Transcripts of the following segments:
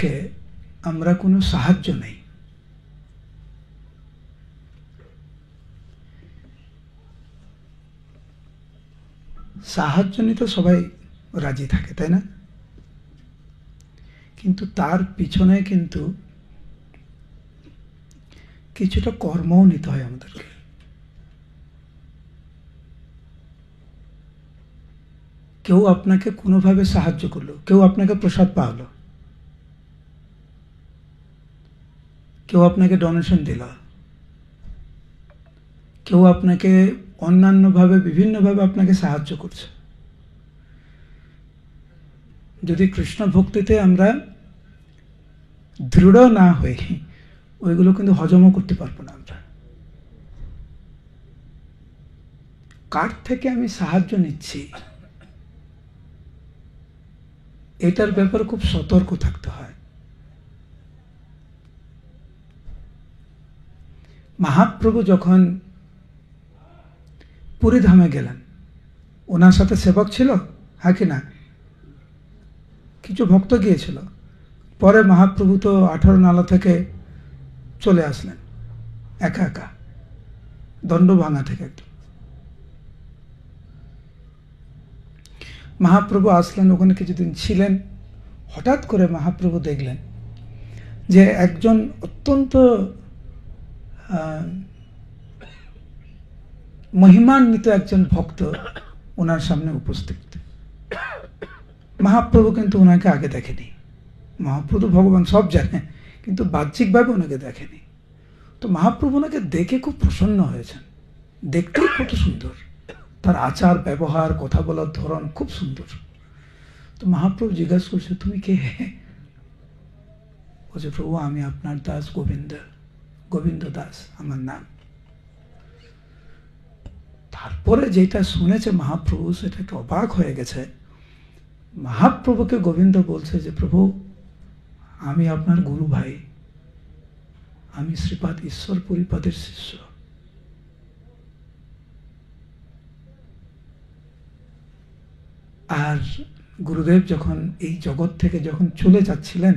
কে আমরা কোনো সাহায্য নেই। সাহায্য নিতে সবাই রাজি থাকে, তাই না? কিন্তু তার পিছনে কিন্তু কিছুটা কর্মও নিতে হয় আমাদেরকে। কেউ আপনাকে কোনোভাবে সাহায্য করলো, কেউ আপনাকে প্রসাদ পাওয়ালো, কেউ আপনাকে ডোনেশন দিল, কেউ আপনাকে অন্যান্যভাবে বিভিন্নভাবে আপনাকে সাহায্য করছে। যদি কৃষ্ণ ভক্তিতে আমরা দৃঢ় না হই, ওইগুলো কিন্তু হজমও করতে পারবো না আমরা। কার থেকে আমি সাহায্য নিচ্ছি, এটার ব্যাপারে খুব সতর্ক থাকতে হয়। মহাপ্রভু যখন পুরী ধামে গেলেন, ওনার সাথে সেবক ছিল, হ্যাঁ কি না? কিছু ভক্ত গিয়েছিল। পরে মহাপ্রভু তো 18 নালা থেকে চলে আসলেন একা একা, দণ্ড ভাঙা থেকে। একদম মহাপ্রভু আসলেন, ওখানে কিছুদিন ছিলেন। হঠাৎ করে মহাপ্রভু দেখলেন যে একজন অত্যন্ত মহিমান্বিত একজন ভক্ত ওনার সামনে উপস্থিত। মহাপ্রভু কিন্তু ওনাকে আগে দেখেনি। মহাপ্রভু ভগবান সব জানে, কিন্তু বাহ্যিকভাবে ওনাকে দেখেনি। তো মহাপ্রভু ওনাকে দেখে খুব প্রসন্ন হয়েছেন। দেখতেই কত সুন্দর, তার আচার ব্যবহার, কথা বলার ধরন খুব সুন্দর। তো মহাপ্রভু জিজ্ঞাসা করছে, তুমি কে? বলছে, প্রভু আমি আপনার দাস গোবিন্দ, গোবিন্দ দাস আমার নাম। তারপরে যেটা শুনেছে মহাপ্রভু, সেটা একটু অবাক হয়ে গেছে। মহাপ্রভুকে গোবিন্দ বলছে যে, প্রভু আমি আপনার গুরু ভাই, আমি শ্রীপাদ ঈশ্বর পুরীপাদের শিষ্য। আর গুরুদেব যখন এই জগৎ থেকে যখন চলে যাচ্ছিলেন,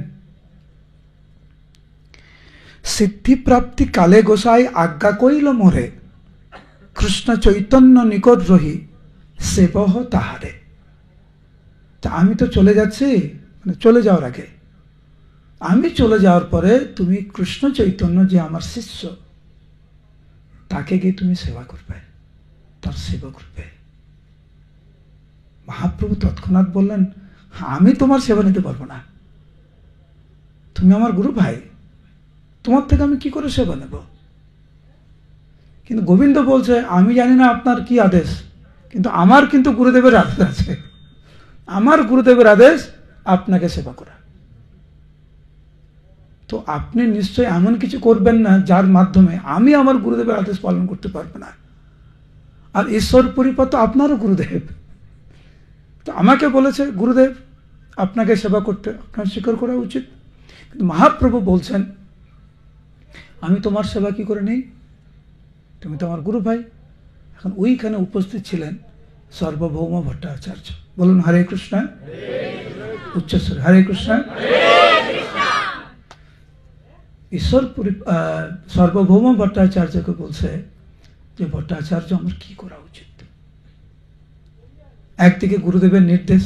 সিদ্ধি প্রাপ্তি কালে গোসাই আজ্ঞা কইল মোরে, কৃষ্ণ চৈতন্য নিকট রহি সেবহ তাহারে। তা আমি তো চলে যাচ্ছি, মানে চলে যাওয়ার আগে, আমি চলে যাওয়ার পরে তুমি কৃষ্ণ চৈতন্য যে আমার শিষ্য, তাকে গিয়ে তুমি সেবা করবে, তার সেবা করবে। মহাপ্রভু তৎক্ষণাৎ বললেন, আমি তোমার সেবা নিতে পারবো না, তুমি আমার গুরু ভাই, তোমার থেকে আমি কি করে সেবা নেব? কিন্তু গোবিন্দ বলছে, আমি জানি না আপনার কি আদেশ, কিন্তু আমার কিন্তু গুরুদেবের আদেশ আছে, আমার গুরুদেবের আদেশ আপনাকে সেবা করা। তো আপনি নিশ্চয় এমন কিছু করবেন না যার মাধ্যমে আমি আমার গুরুদেবের আদেশ পালন করতে পারবো না। আর ঈশ্বর পরিপত আপনারও গুরুদেব, তো আমাকে বলেছে গুরুদেব আপনাকে সেবা করতে, আপনার স্বীকার করা উচিত। কিন্তু মহাপ্রভু বলছেন, আমি তোমার সেবা কি করে নেই, তুমি তো আমার গুরু ভাই। এখন ওইখানে উপস্থিত ছিলেন সার্বভৌম ভট্টাচার্য। বলুন হরে কৃষ্ণ, উচ্চস্বরে হরে কৃষ্ণ। ঈশ্বর সার্বভৌম ভট্টাচার্যকে বলছে যে, ভট্টাচার্য আমার কি করা উচিত? একদিকে গুরুদেবের নির্দেশ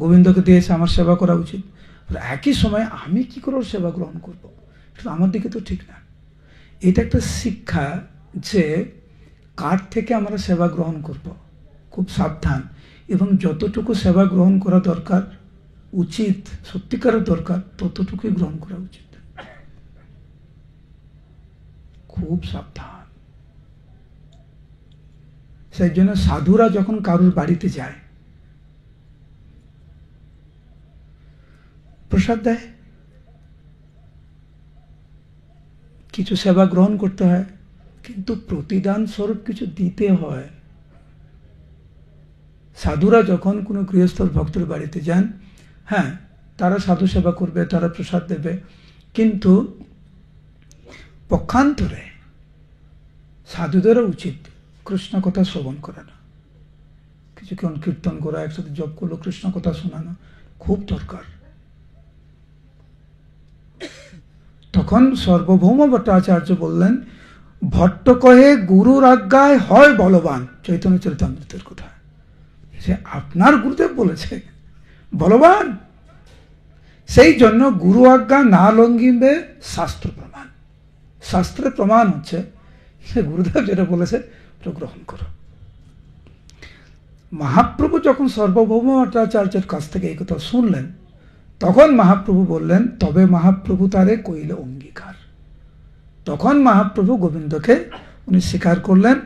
গোবিন্দকে দিয়েছে আমার সেবা করা উচিত, একই সময় আমি কি করে সেবা গ্রহণ করব? আমার দিকে তো ঠিক না। এটা একটা শিক্ষা যে কার থেকে আমরা সেবা গ্রহণ করব, খুব সাবধান। এবং যতটুকু সেবা গ্রহণ করা দরকার, উচিত, সত্যিকারের দরকার, ততটুকুই গ্রহণ করা উচিত। খুব সাবধান। সেই জন্য সাধুরা যখন কারুর বাড়িতে যায়, প্রসাদ দেয়, কিছু সেবা গ্রহণ করতে হয়, কিন্তু প্রতিদান স্বরূপ কিছু দিতে হয়। সাধুরা যখন কোনো গৃহস্থর ভক্তের বাড়িতে যান, হ্যাঁ তারা সাধু সেবা করবে, তারা প্রসাদ দেবে, কিন্তু পক্ষান্তরে সাধুদেরও উচিত কৃষ্ণ কথা শ্রবণ করানো, কিছুক্ষণ কীর্তন করা, একসাথে জপ করলো, কৃষ্ণ কথা শোনানো খুব দরকার। তখন সর্বভৌম ভট্টাচার্য বললেন, ভট্ট কহে গুরুর আজ্ঞায় হয় বলবান, চৈতন্য চরিতামৃতের কথা। সে আপনার গুরুদেব বলেছে বলবান, সেই জন্য গুরু আজ্ঞা না লঙ্ঘিবে শাস্ত্র প্রমাণ। শাস্ত্রের প্রমাণ হচ্ছে সে গুরুদেব যেটা বলেছে ওটা গ্রহণ করো। মহাপ্রভু যখন সর্বভৌম ভট্টাচার্যের কাছ থেকে এই কথা শুনলেন, তখন মহাপ্রভু বললেন, তবে মহাপ্রভু তারে কইল অঙ্গীকার। তখন মহাপ্রভু গোবিন্দকে উনি স্বীকার করলেন,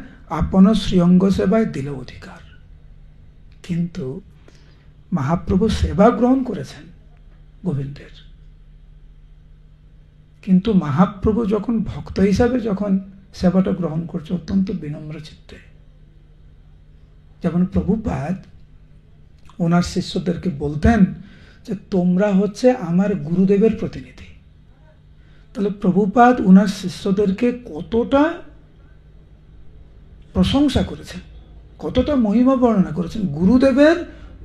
আপন শ্রীঅঙ্গ সেবায় দিল অধিকার। কিন্তু মহাপ্রভু সেবা গ্রহণ করেছেন গোবিন্দের, কিন্তু মহাপ্রভু যখন ভক্ত হিসাবে যখন সেবাটা গ্রহণ করছে অত্যন্ত বিনম্র চিত্তে। যেমন প্রভুপাদ ওনার শিষ্যদেরকে বলতেন যে তোমরা হচ্ছে আমার গুরুদেবের প্রতিনিধি। তাহলে প্রভুপাদ ওনার শিষ্যদেরকে কতটা প্রশংসা করেছেন, কতটা মহিমা বর্ণনা করেছেন। গুরুদেবের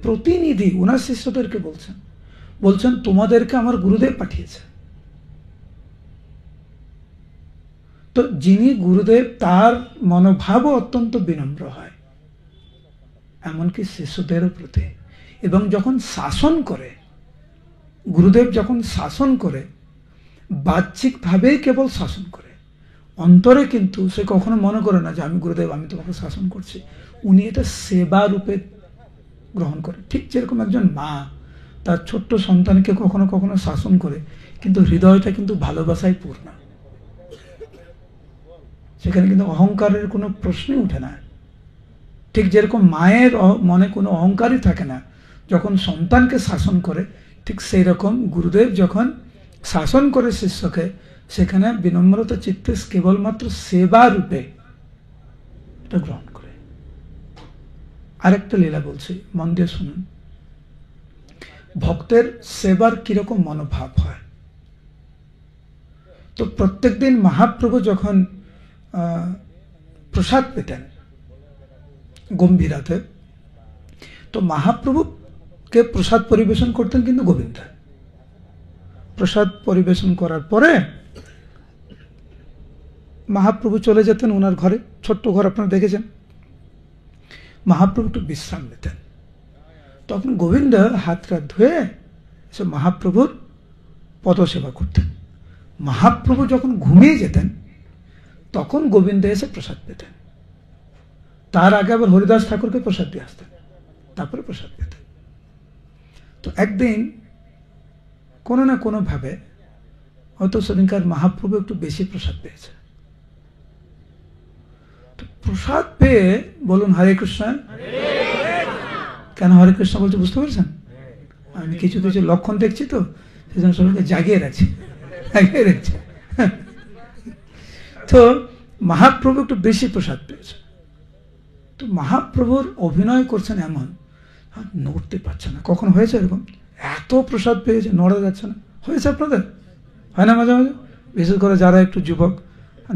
প্রতিনিধি ওনার শিষ্যদেরকে বলছেন তোমাদেরকে আমার গুরুদেব পাঠিয়েছে। তো যিনি গুরুদেব তার মনোভাবও অত্যন্ত বিনম্র হয়, এমনকি শিষ্যদেরও প্রতি। এবং যখন শাসন করে, গুরুদেব যখন শাসন করে, বাহ্যিকভাবেই কেবল শাসন করে, অন্তরে কিন্তু সে কখনো মনে করে না যে আমি গুরুদেব, আমি তোমাকে শাসন করছি। উনি এটা সেবা রূপে গ্রহণ করে। ঠিক যেরকম একজন মা তার ছোট্ট সন্তানকে কখনো কখনো শাসন করে, কিন্তু হৃদয়টা কিন্তু ভালোবাসায় পূর্ণ, সেখানে কিন্তু অহংকারের কোনো প্রশ্নই উঠে না। ঠিক যেরকম মায়ের মনে কোনো অহংকারই থাকে না যখন সন্তানকে শাসন করে, ঠিক সেই রকম গুরুদেব যখন শাসন করে শিষ্যকে, সেখানে বিনম্রতা চিত্তে কেবলমাত্র সেবা রূপে এটা গ্রহণ করে। আরেকটা লীলা বলছি, মন দিয়ে শুনুন। ভক্তের সেবার কিরকম মনোভাব হয়। তো প্রত্যেকদিন মহাপ্রভু যখন প্রসাদ পেতেন গম্ভীরাতে, তো মহাপ্রভুকে প্রসাদ পরিবেশন করতেন কিন্তু গোবিন্দ। প্রসাদ পরিবেশন করার পরে মহাপ্রভু চলে যেতেন ওনার ঘরে, ছোট্ট ঘর আপনারা দেখেছেন। মহাপ্রভু একটু বিশ্রাম নিতেন, তখন গোবিন্দ হাতটা ধুয়ে সে মহাপ্রভুর পদসেবা করতেন। মহাপ্রভু যখন ঘুমিয়ে যেতেন তখন গোবিন্দ এসে প্রসাদ পেতেন। তার আগে আবার হরিদাস ঠাকুরকে প্রসাদ দিয়ে আসতেন, তারপরে প্রসাদ পেতেন। তো একদিন কোনো না কোনো ভাবে হয়তো সেদিনকার মহাপ্রভু একটু বেশি প্রসাদ পেয়েছে। তো প্রসাদ পেয়ে বলুন হরে কৃষ্ণ। কেন হরে কৃষ্ণ বলছে বুঝতে পারছেন? আমি কিছু কিছু লক্ষণ দেখছি, তো সেই জন্য সবাইকে জাগিয়ে রাখছি। তো মহাপ্রভু একটু বেশি প্রসাদ পেয়েছে। তো মহাপ্রভুর অভিনয় করছেন এমন, নড়তে পারছে না। কখন হয়েছে এরকম? এত প্রসাদ পেয়েছে নড়া যাচ্ছে না। হয়েছে আপনাদের? হয় না মাঝে মাঝে? বিশেষ করে যারা একটু যুবক,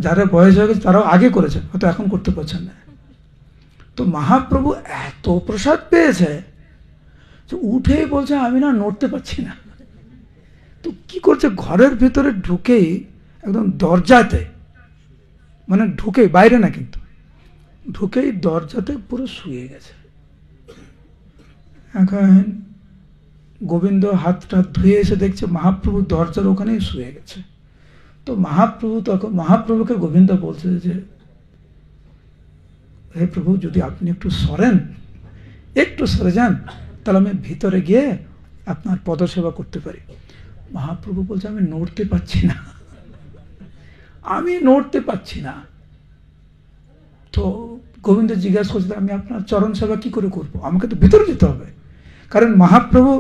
যারা বয়স হয়ে গেছে তারাও আগে করেছেন, হয়তো এখন করতে পারছেন না। তো মহাপ্রভু এত প্রসাদ পেয়েছে যে উঠেই বলছে আমি না নড়তে পারছি না। তো কি করছে, ঘরের ভিতরে ঢুকেই একদম দরজাতে, মানে ঢুকেই, বাইরে না কিন্তু, ঢুকেই দরজাতে পুরো শুয়ে গেছে। এখন গোবিন্দ হাতটা ধুয়ে এসে দেখছে মহাপ্রভু দরজার ওখানেই শুয়ে গেছে। তো মহাপ্রভুকে গোবিন্দ বলছে যে হে প্রভু, যদি আপনি একটু সরে যান, তাহলে আমি ভিতরে গিয়ে আপনার পদসেবা করতে পারি। মহাপ্রভু বলছে আমি নড়তে পারছি না। তো গোবিন্দ জিজ্ঞাসা করছে আমি আপনার চরণ সেবা কি করে করবো? আমাকে তো ভিতরে যেতে হবে। কারণ মহাপ্রভু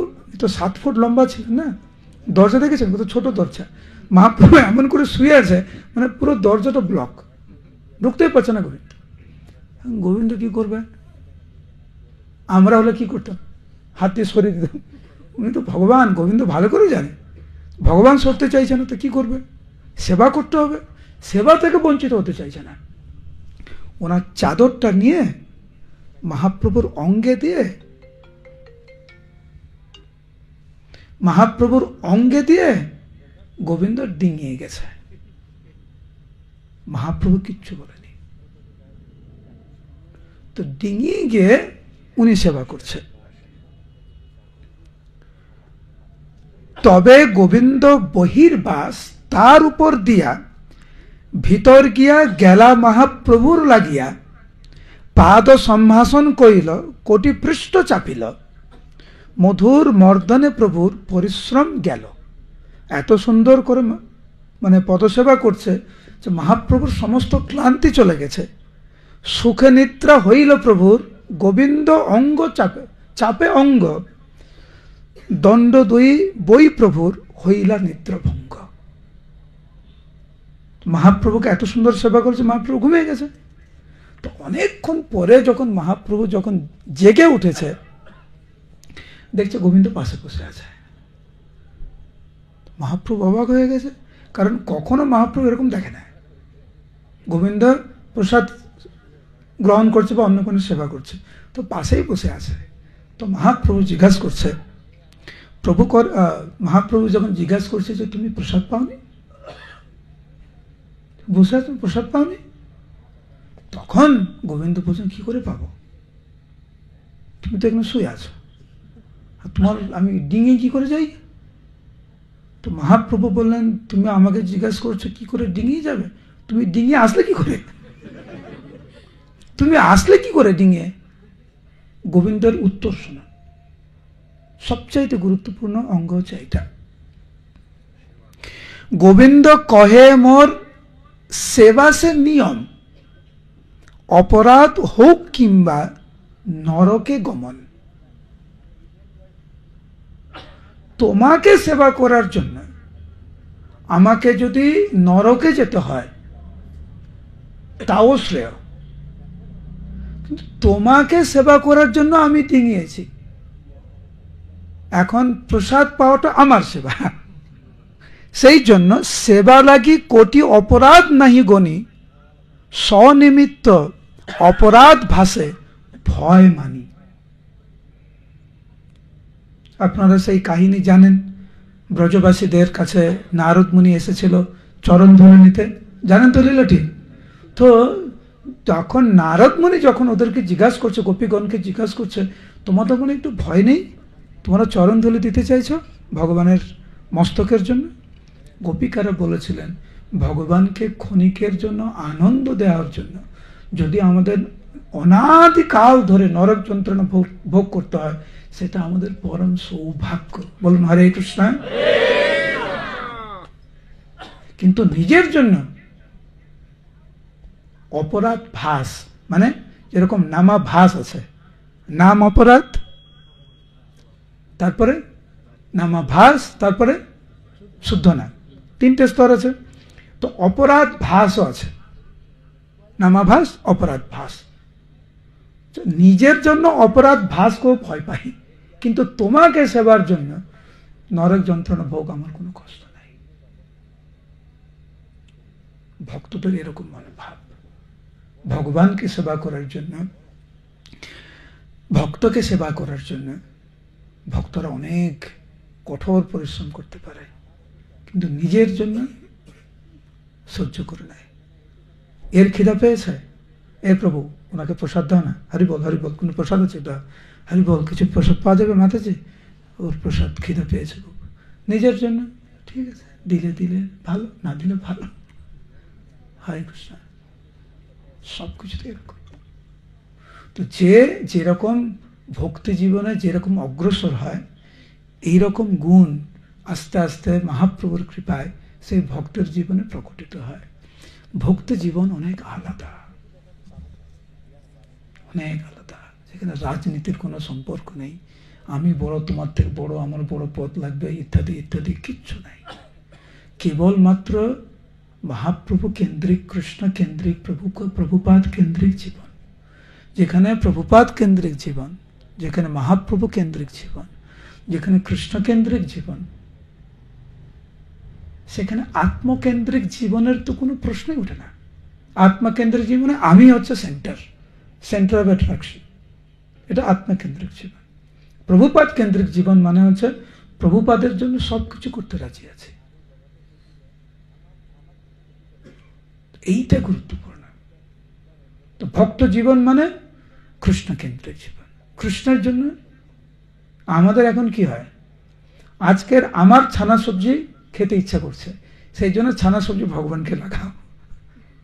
তো 7 ফুট লম্বা ছিলেন না। দরজা দেখেছেন কত ছোট দরজা। মহাপ্রভু এমন করে শুয়ে আছে, মানে পুরো দরজাটা ব্লক, ঢুকতেই পারছে না গোবিন্দ। গোবিন্দ কি করবে? আমরা হলে কি করতাম? হাত দিয়ে সরিয়ে দিতাম। উনি তো ভগবান, গোবিন্দ ভালো করে জানে ভগবান সরতে চাইছে না, তো কি করবে? সেবা করতে হবে, সেবা থেকে বঞ্চিত হতে চাইছে না। ওনার চাদরটা নিয়ে মহাপ্রভুর অঙ্গে দিয়ে গোবিন্দ ডিঙিয়ে গেছে, মহাপ্রভু কিচ্ছু বলেনি। তো ডিঙিয়ে গিয়ে উনি সেবা করছে। তবে গোবিন্দ বহির্বাস তার উপর দিয়া ভিতর গিয়া গেলা মহাপ্রভুর লাগিয়া পাদ সম্ভাষণ করিল, কোটি পৃষ্ঠ চাপিল, মধুর মর্দনে প্রভুর পরিশ্রম গেল। এত সুন্দর করে মানে পদসেবা করছে যে মহাপ্রভুর সমস্ত ক্লান্তি চলে গেছে। সুখে নিদ্রা হইল প্রভুর, গোবিন্দ অঙ্গ চাপে চাপে অঙ্গ, দণ্ড দুই বই প্রভুর হইলা নিদ্রাভঙ্গ। মহাপ্রভুকে এত সুন্দর সেবা করেছে, মহাপ্রভু ঘুমিয়ে গেছে। তো অনেকক্ষণ পরে যখন মহাপ্রভু যখন জেগে উঠেছে, দেখছে গোবিন্দ পাশে বসে আছে। মহাপ্রভু অবাক হয়ে গেছে, কারণ কখনো মহাপ্রভু এরকম দেখে না। গোবিন্দ প্রসাদ গ্রহণ করছে বা অন্য কোনো সেবা করছে, তো পাশেই বসে আছে। তো মহাপ্রভু জিজ্ঞাসা করছে, মহাপ্রভু যখন জিজ্ঞাসা করছে যে তুমি প্রসাদ পাওনি, বসে আছো প্রসাদ পাওনি, তখন গোবিন্দ বলছেন কি করে পাবো, তুমি তো এখানে শুয়ে আছো, আর তোমার আমি ডিঙে কি করে যাই? তো মহাপ্রভু বললেন, তুমি আমাকে জিজ্ঞাসা করছো কি করে ডিঙিয়ে যাবে, তুমি ডিঙিয়ে আসলে কি করে, তুমি আসলে কি করে ডিঙিয়ে? গোবিন্দের উত্তর শোনা, সবচাইতে গুরুত্বপূর্ণ অঙ্গ হচ্ছে এটা। গোবিন্দ কহে মোর সেবা সে নিয়ম, অপরাধ হোক কিংবা নরকে গমন। তোমাকে সেবা করার জন্য আমাকে যদি নরকে যেতে হয় তাও শ্রেয়, কিন্তু তোমাকে সেবা করার জন্য আমি ডিঙিয়েছি। এখন প্রসাদ পাওয়াটা আমার সেবা, সেই জন্য সেবা লাগি কোটি অপরাধ নাহি গণি, স্বনিমিত্ত অপরাধ ভাসে ভয় মানি। আপনারা সেই কাহিনী জানেন, ব্রজবাসীদের কাছে নারদ মুনি এসেছিল চরণ ধরে নিতে, জানেন তো লীলাটি? তো তখন নারদ মুনি যখন ওদেরকে জিজ্ঞাসা করছে, গোপীগণকে জিজ্ঞাসা করছে, তোমাদের মনে একটু ভয় নেই, তোমরা চরণ ধুলি দিতে চাইছো ভগবানের মস্তকের জন্য? গোপিকারা বলেছিলেন, ভগবানকে ক্ষণিকের জন্য আনন্দ দেওয়ার জন্য যদি আমাদের অনাদিকাল ধরে নরক যন্ত্রণা ভোগ করতে হয়, সেটা আমাদের পরম সৌভাগ্য। বলুন হরে কৃষ্ণ। কিন্তু নিজের জন্য অপরাধ ভাস, মানে যেরকম নামাভাস আছে, নাম অপরাধ, তারপরে নামাভাস, তারপরে শুদ্ধ নাম, তিনটে স্তর আছে। তো অপরাধ ভাসও আছে, নামাভাস, অপরাধ ভাস। নিজের জন্য অপরাধ ভাসকেও ভয় পাই, কিন্তু তোমাকে সেবার জন্য নরক যন্ত্রণা ভোগ আমার কোনো কষ্ট নাই। ভক্তদের এরকম মনোভাব। ভগবানকে সেবা করার জন্য, ভক্তকে সেবা করার জন্য ভক্তরা অনেক কঠোর পরিশ্রম করতে পারে, কিন্তু নিজের জন্য সহ্য করে নেয়। এর খিদা পেয়েছে, এ প্রভু ওনাকে প্রসাদ দাও না, হরিবল হরিবল, কোনো প্রসাদ আছে এটা, হরিবল কিছু প্রসাদ পাওয়া যাবে মাতাজি, ওর প্রসাদ খিদা পেয়েছে খুব, নিজের জন্য ঠিক আছে, দিলে দিলে ভালো, না দিলে ভালো। হরে কৃষ্ণ। সবকিছুতে এরকম। তো যে যেরকম ভক্তি জীবনে যেরকম অগ্রসর হয়, এইরকম গুণ আস্তে আস্তে মহাপ্রভুর কৃপায় সেই ভক্তের জীবনে প্রকটিত হয়। ভক্তি জীবন অনেক আলাদা, অনেক আলাদা, যেখানে রাজনীতির কোনো সম্পর্ক নেই, আমি বড় তোমার থেকে বড়, আমার বড় পদ লাগবে ইত্যাদি ইত্যাদি কিচ্ছু নাই। কেবলমাত্র মহাপ্রভু কেন্দ্রিক, কৃষ্ণ কেন্দ্রিক, প্রভুপাদ কেন্দ্রিক জীবন। যেখানে প্রভুপাদ কেন্দ্রিক জীবন, যেখানে মহাপ্রভু কেন্দ্রিক জীবন, যেখানে কৃষ্ণ কেন্দ্রিক জীবন, সেখানে আত্মকেন্দ্রিক জীবনের তো কোনো প্রশ্নই ওঠে না। আত্মকেন্দ্রিক জীবনে আমি হচ্ছে সেন্টার অফ অ্যাট্রাকশন, এটা আত্মকেন্দ্রিক জীবন। প্রভুপাদ কেন্দ্রিক জীবন মানে হচ্ছে প্রভুপাদের জন্য সবকিছু করতে রাজি আছে, এইটা গুরুত্বপূর্ণ। তো ভক্ত জীবন মানে কৃষ্ণ কেন্দ্রিক জীবন, কৃষ্ণের জন্য। আমাদের এখন কি হয়, আজকের আমার ছানা সবজি খেতে ইচ্ছা করছে, সেই জন্য ছানা সবজি ভগবানকে লাগাও,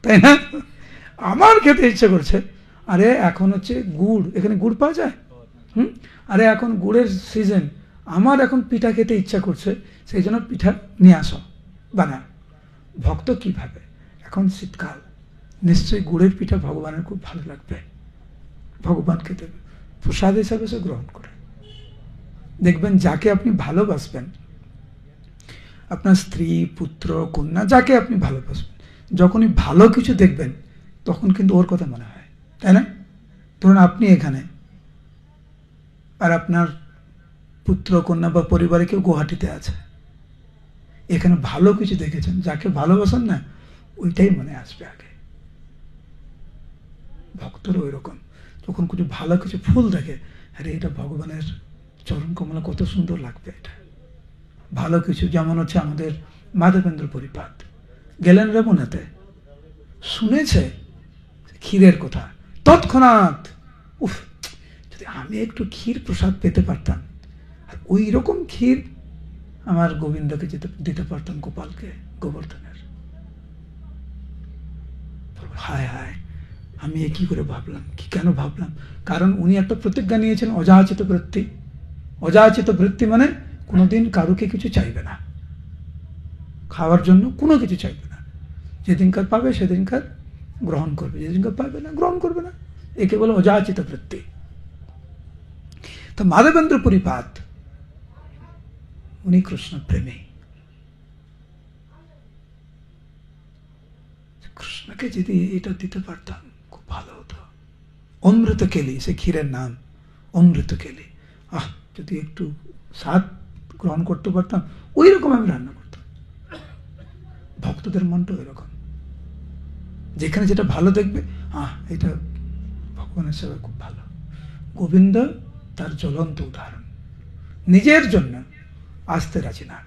তাই না? আমার খেতে ইচ্ছা করছে, আরে এখন হচ্ছে গুড়, এখানে গুড় পাওয়া যায়, আরে এখন গুড়ের সিজন, আমার এখন পিঠা খেতে ইচ্ছা করছে, সেই জন্য পিঠা নিয়ে আসো, বানা। ভক্ত কি ভাবে, এখন শীতকাল, নিশ্চয়ই গুড়ের পিঠা ভগবানের খুব ভালো লাগবে, ভগবানকে দেবে, প্রসাদ হিসাবে সে গ্রহণ করে। দেখবেন যাকে আপনি ভালোবাসবেন, আপনার স্ত্রী, পুত্র, কন্যা, যাকে আপনি ভালোবাসবেন, যখনই ভালো কিছু দেখবেন তখন কিন্তু ওর কথা মনে হয়, তাই না? ধরুন আপনি এখানে, আর আপনার পুত্র, কন্যা বা পরিবারে কেউ গুয়াহাটিতে আছে, এখানে ভালো কিছু দেখেছেন, যাকে ভালোবাসেন না, ওইটাই মনে আসবে আগে। ভক্তরা ওই রকম, যখন কিছু ভালো কিছু ফুল দেখে, আরে এটা ভগবানের চরণ কমলা, কত সুন্দর লাগবে এটা। ভালো কিছু, যেমন হচ্ছে আমাদের মাধবেন্দ্র পরিপাত গেলেন রেমুনাতে, শুনেছে ক্ষীরের কথা, তৎক্ষণাৎ, উফ, যদি আমি একটু ক্ষীর প্রসাদ পেতে পারতাম, আর ওই রকম ক্ষীর আমার গোবিন্দকে দিতে পারতাম, গোপালকে, গোবর্ধনের। হায় হায়, আমি কি করে ভাবলাম, কি কেন ভাবলাম? কারণ উনি একটা প্রতিজ্ঞা নিয়েছেন, অযাচিত বৃত্তি। অযাচিত বৃত্তি মানে কোনোদিন কারুকে কিছু চাইবে না, খাওয়ার জন্য কোনো কিছু চাইবে না, যেদিনকার পাবে সেদিনকার গ্রহণ করবে, যেদিনকার পাবে না গ্রহণ করবে না, একে বলে অযাচিত বৃত্তি। তো মাধবেন্দ্র পরিপাত উনি কৃষ্ণ প্রেমী। কৃষ্ণকে যদি এটা দিতে পারতাম খুব ভালো হতো। অমৃত কেলি, সে ক্ষীরের নাম অমৃত কেলি। যদি একটু স্বাদ গ্রহণ করতে পারতাম, ওই রকম আমি রান্না করতাম। ভক্তদের মনটা ওই রকম, যেখানে যেটা ভালো দেখবে, এটা ভগবানের সেবা খুব ভালো। গোবিন্দ তার জ্বলন্ত উদাহরণ। নিজের জন্য আসতে রাজি না,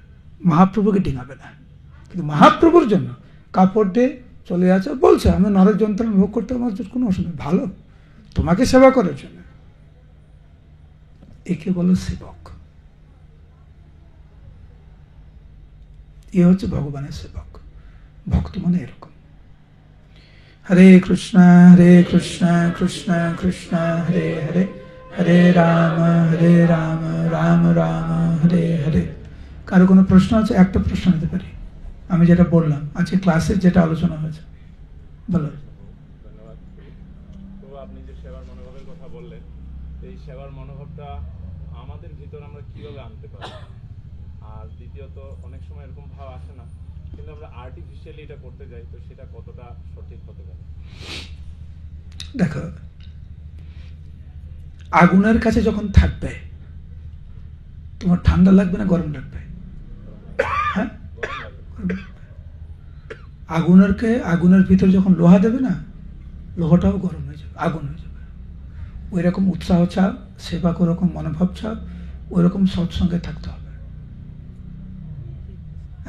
মহাপ্রভুকে ডিঙাবে না, কিন্তু মহাপ্রভুর জন্য কাপড় দিয়ে চলে যাচ্ছে, বলছে আমি নরক যন্ত্রণা ভোগ করতে আমার কোনো অসুবিধা, ভালো তোমাকে সেবা করার জন্য। একে বলো সেবক। এ হচ্ছে ভগবানের সেবক। ভক্ত মানে এরকম। হরে কৃষ্ণ কৃষ্ণ কৃষ্ণ হরে হরে, হরে রাম রাম রাম হরে হরে। কারো কোনো প্রশ্ন আছে? একটা প্রশ্ন নিতে পারি, আমি যেটা বললাম আজকে ক্লাসে, যেটা আলোচনা হয়েছে, বলো। ধন্যবাদ। তো আপনি যে সেবার মনোভাবের কথা বললেন, এই সেবার মনোভাবটা আমাদের ভিতর আমরা কিভাবে আনতে পারি? আর দ্বিতীয়ত, অনেক সময় এরকম ভাব আসে না, কিন্তু আমরা আর্টিফিশিয়ালি এটা করতে যাই, তো সেটা কতটা সঠিক হতে পারে? দেখো, আগুনের কাছে যখন থাকবে তোমার ঠান্ডা লাগবে না গরম লাগবে? হ্যাঁ, আগুনের ভিতরে যখন লোহা দেবে না, লোহাটাও গরম হয়ে যাবে, আগুন হয়ে যাবে। ওই রকম উৎসাহ চাপ, সেবা ওরকম মনোভাব চাপ, ওই রকম সৎসঙ্গে থাকতে হবে।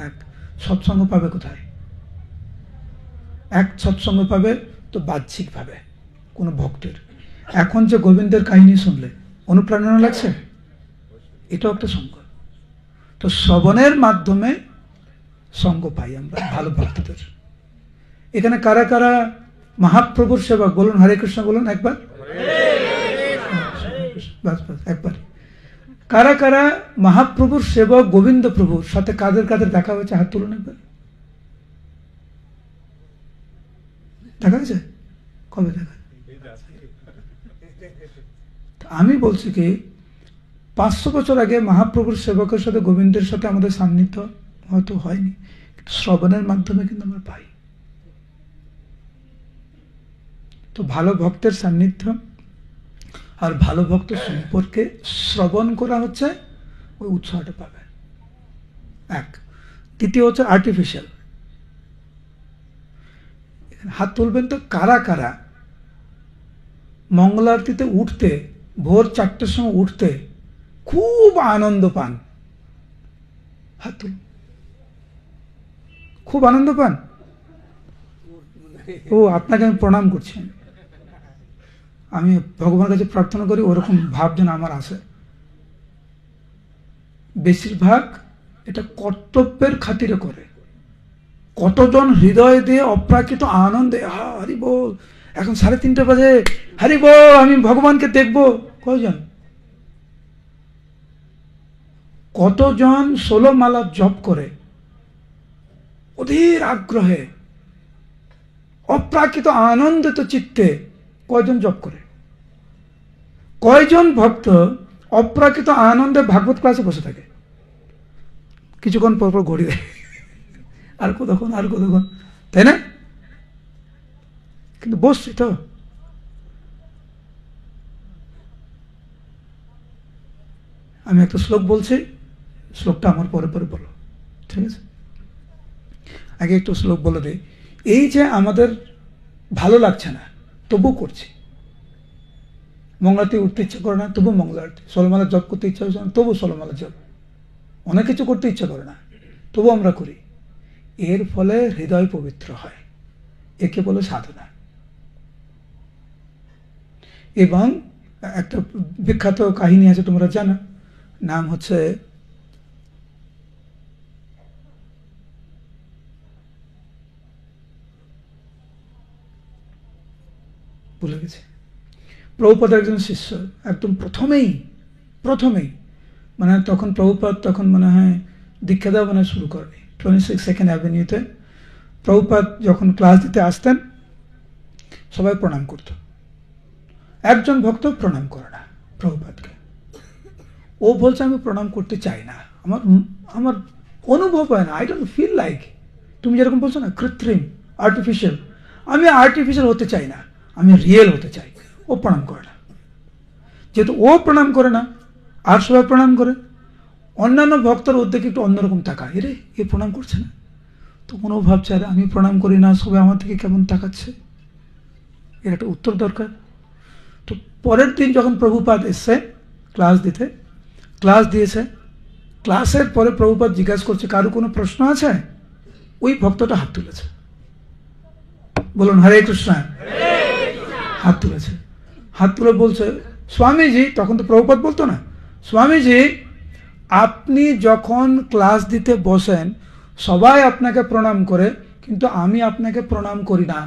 এক সৎসঙ্গ পাবে কোথায়? এক সৎসঙ্গ পাবে তো বাহ্যিকভাবে কোনো ভক্তের। এখন যে গোবিন্দের কাহিনী শুনলে অনুপ্রেরণা লাগছে, এটাও একটা সঙ্গ। তো শ্রবণের মাধ্যমে সঙ্গ পাই আমরা ভালো ভক্তদের। এখানে কারা কারা মহাপ্রভুর সেবক বলুন? হরে কৃষ্ণ বলুন একবার, বাস বাস একবার। কারা কারা মহাপ্রভুর সেবক, গোবিন্দ প্রভুর সাথে কাদের কাদের দেখা হয়েছে? হাত তুলুন একবার। দেখা হয়েছে? কবে দেখা? আমি বলছি কি, 500 বছর আগে মহাপ্রভুর সেবকের সাথে, গোবিন্দের সাথে আমাদের সান্নিধ্য হয়তো হয়নি, কিন্তু শ্রবণের মাধ্যমে কিন্তু আমরা পাই। তো ভালো ভক্তের সান্নিধ্য আর ভালো ভক্ত সম্পর্কে শ্রবণ করা হচ্ছে, ওই উৎসাহটা পাবে। এক। দ্বিতীয় হচ্ছে আর্টিফিশিয়াল। হাত তুলবেন তো কারা কারা মঙ্গলারতিতে উঠতে, ভোর 4টের সময় উঠতে খুব আনন্দ পান? হাত তুল। খুব আনন্দ পান? ও আপনাকে আমি প্রণাম করছি, আমি ভগবানের কাছে প্রার্থনা করি ওরকম ভাব যেন আমার আসে। বেশিরভাগ এটা কর্তব্যের খাতিরে করে। কতজন হৃদয় দিয়ে অপ্রাকৃত আনন্দে হরি বল, এখন 3:30 বাজে, হরি বল আমি ভগবানকে দেখবো, কয়জন? কতজন 16 মালা জপ করে অধীর আগ্রহে অপ্রাকৃত আনন্দিত চিত্তে, কয়জন জপ করে? কয়জন ভক্ত অপ্রাকৃত আনন্দে ভাগবত ক্লাসে বসে থাকে, কিছুক্ষণ পর পর ঘড়ি দেয়, আর কতক্ষণ আর কতক্ষণ, তাই না? কিন্তু বসছি তো। আমি একটা শ্লোক বলছি, শ্লোকটা আমার পরে পরে বলো, ঠিক আছে? আগে একটু শ্লোক বলে দিই। এই যে আমাদের ভালো লাগছে না তবু করছি, মঙ্গলারতি উঠতে ইচ্ছা করে না তবু মঙ্গলারতি, 16 মালা জপ করতে ইচ্ছা হচ্ছে না তবু 16 মালা জপ, অনেক কিছু করতে ইচ্ছা করে না তবু আমরা করি। এর ফলে হৃদয় পবিত্র হয়, একে বলে সাধনা। এবং একটা বিখ্যাত কাহিনী আছে, তোমরা জানো, নাম হচ্ছে ভুলে গেছে। প্রভুপাদের একজন শিষ্য একদম প্রথমেই মানে তখন প্রভুপাদ তখন মনে হয় দীক্ষা দেওয়া মানে শুরু করেনি, 26 সেকেন্ড অ্যাভিনিউতে প্রভুপাদ যখন ক্লাস দিতে আসতেন সবাই প্রণাম করত, একজন ভক্ত প্রণাম করে না প্রভুপাদকে। ও বলছে আমি প্রণাম করতে চাই না, আমার অনুভব হয় না, আই ডোন্ট ফিল লাইক, তুমি যেরকম বলছো না কৃত্রিম আর্টিফিশিয়াল, আমি আর্টিফিশিয়াল হতে চাই না, আমি রিয়েল হতে চাই। ও প্রণাম করে না। যেহেতু ও প্রণাম করে না আর সবাই প্রণাম করে, অন্যান্য ভক্তর উদ্যোগে একটু অন্যরকম তাকায়, এরে এ প্রণাম করছে না, তখন ও ভাবছে আরে আমি প্রণাম করি না, সবাই আমার থেকে কেমন তাকাচ্ছে, এর একটা উত্তর দরকার। তো পরের দিন যখন প্রভুপাদ এসছে ক্লাস দিতে, ক্লাস দিয়েছে, ক্লাসের পরে প্রভুপাদ জিজ্ঞাসা করছে কারো কোনো প্রশ্ন আছে? ওই ভক্তটা হাত তুলেছে, বলুন হরে কৃষ্ণ, হাত তুলেছে, হাত তুলে বলছে স্বামীজি, তখন তো প্রভুপাদ বলতো না, স্বামীজি আপনি যখন ক্লাস দিতে বসেন সবাই আপনাকে প্রণাম করে, কিন্তু আমি আপনাকে প্রণাম করি না,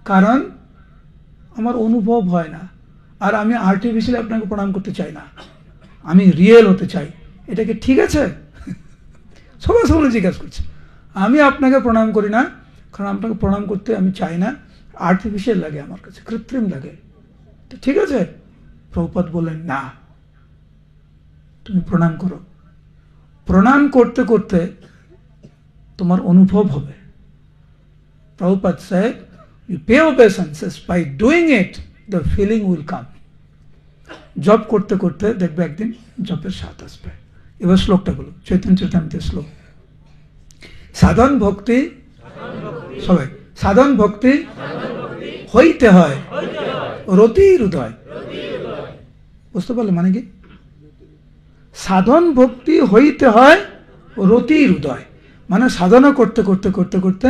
কারণ আমার অনুভব হয় না, আর আমি আর্টিফিশিয়ালি আপনাকে প্রণাম করতে চাই না, আমি রিয়েল হতে চাই। এটা কি ঠিক আছে? সবাই সবাই জিজ্ঞাসা করছে। আমি আপনাকে প্রণাম করি না কারণ আপনাকে প্রণাম করতে আমি চাই না, আর্টিফিশিয়াল লাগে আমার কাছে, কৃত্রিম লাগে। তো ঠিক আছে? প্রভুপাদ বললেন না, তুমি প্রণাম করো, প্রণাম করতে করতে তোমার অনুভব হবে। Prabhupada said, you pay obeisances, by doing it, the feeling will come. জপ করতে করতে দেখবে একদিন জপের স্বাদ আসবে। এবার শ্লোকটা বলো, চৈতন্য চরিতামৃতের শ্লোক। সাধন ভক্তি, সবাই সাধন ভক্তি হইতে হয় রতি হৃদয়। বুঝতে পারলে মানে কি? সাধন ভক্তি হইতে হয় রতি হৃদয়, মানে সাধনা করতে করতে করতে করতে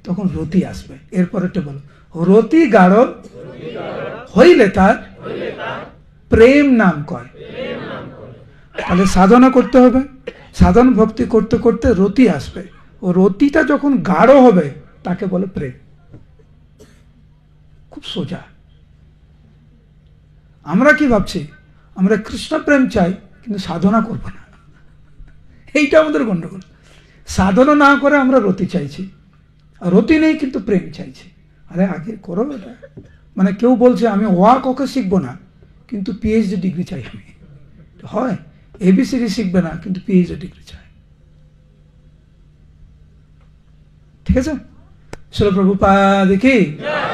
তখন রতি আসবে। এরপরেরটা বলো, রতি গাঢ় হইলে তার প্রেম নাম কয়। তাহলে সাধনা করতে হবে, সাধন ভক্তি করতে করতে রতি আসবে, ও রতিটা যখন গাঢ় হবে তাকে বলে প্রেম। খুব সোজা। আমরা কি ভাবছি? আমরা কৃষ্ণ প্রেম চাই কিন্তু সাধনা করব না, এইটা আমাদের গন্ডগোল। সাধনা না করে আমরা রতি চাইছি, রতি নেই কিন্তু প্রেম চাইছি। আরে আগে করো এটা। মানে কেউ বলছে আমি ওয়া ককে শিখবো না কিন্তু পিএইচডি ডিগ্রি চাই, আমি হয় এবিসিডি শিখবে না কিন্তু পিএইচডি ডিগ্রি চাই। ঠিক আছে? শ্রী প্রভুপাদ কি,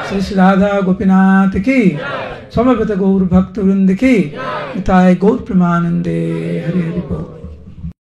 শ্রী শ্রী রাধা গোপীনাথ কি, সমবেত গৌর ভক্তবৃন্দ কি, তাই গৌর প্রেমানন্দে হরি হরি বল।